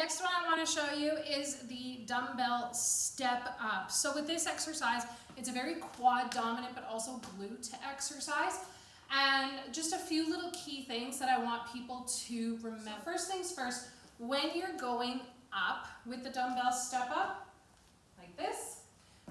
Next one I want to show you is the dumbbell step up. So with this exercise, it's a very quad dominant but also glute exercise. And just a few little key things that I want people to remember. First things first, when you're going up with the dumbbell step up, like this,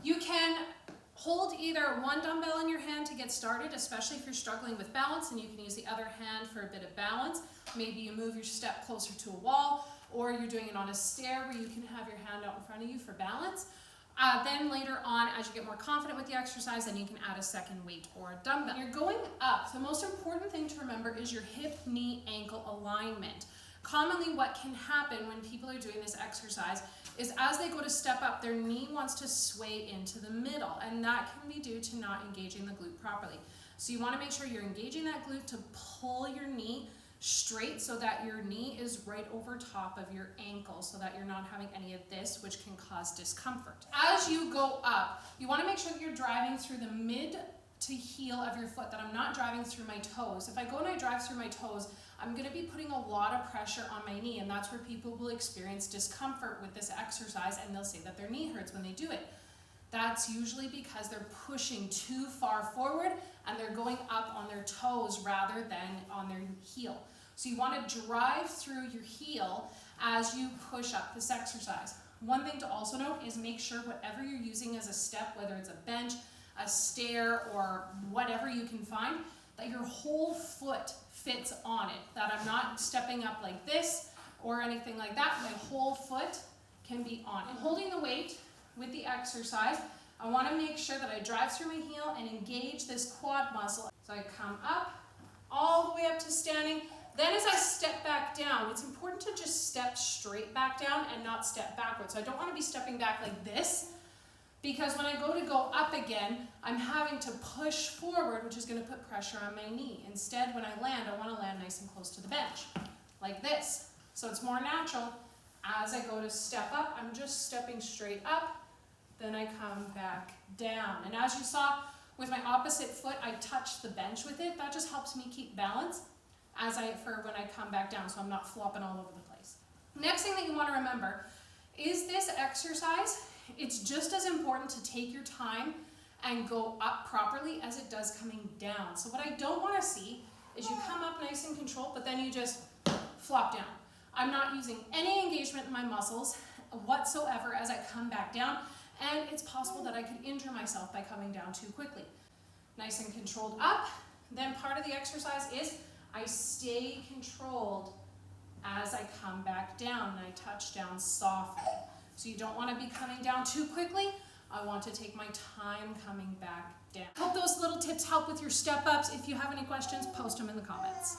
you can hold either one dumbbell in your hand to get started, especially if you're struggling with balance, and you can use the other hand for a bit of balance. Maybe you move your step closer to a wall, or you're doing it on a stair where you can have your hand out in front of you for balance. Then later on, as you get more confident with the exercise, then you can add a second weight or a dumbbell. You're going up. The most important thing to remember is your hip, knee, ankle alignment. Commonly what can happen when people are doing this exercise is as they go to step up, their knee wants to sway into the middle, and that can be due to not engaging the glute properly. So you want to make sure you're engaging that glute to pull your knee straight so that your knee is right over top of your ankle so that you're not having any of this, which can cause discomfort. As you go up, you want to make sure that you're driving through the mid to heel of your foot, that I'm not driving through my toes. If I go and I drive through my toes, I'm going to be putting a lot of pressure on my knee, and that's where people will experience discomfort with this exercise, and they'll say that their knee hurts when they do it. That's usually because they're pushing too far forward and they're going up on their toes rather than on their heel. So you want to drive through your heel as you push up this exercise. One thing to also note is make sure whatever you're using as a step, whether it's a bench, a stair, or whatever you can find, that your whole foot fits on it, that I'm not stepping up like this or anything like that. My whole foot can be on it. Holding the weight with the exercise, I want to make sure that I drive through my heel and engage this quad muscle. So I come up, all the way up to standing. Then as I step back down, it's important to just step straight back down and not step backwards. So I don't want to be stepping back like this, because when I go up again, I'm having to push forward, which is going to put pressure on my knee. Instead, when I land, I want to land nice and close to the bench, like this. So it's more natural. As I go to step up, I'm just stepping straight up, then I come back down. And as you saw, with my opposite foot, I touch the bench with it. That just helps me keep balance for when I come back down, so I'm not flopping all over the place. Next thing that you want to remember is this exercise. It's just as important to take your time and go up properly as it does coming down. So what I don't want to see is you come up nice and controlled, but then you just flop down. I'm not using any engagement in my muscles whatsoever as I come back down, and it's possible that I could injure myself by coming down too quickly. Nice and controlled up. Then part of the exercise is I stay controlled as I come back down, and I touch down softly. So you don't want to be coming down too quickly. I want to take my time coming back down. Hope those little tips help with your step ups. If you have any questions, post them in the comments.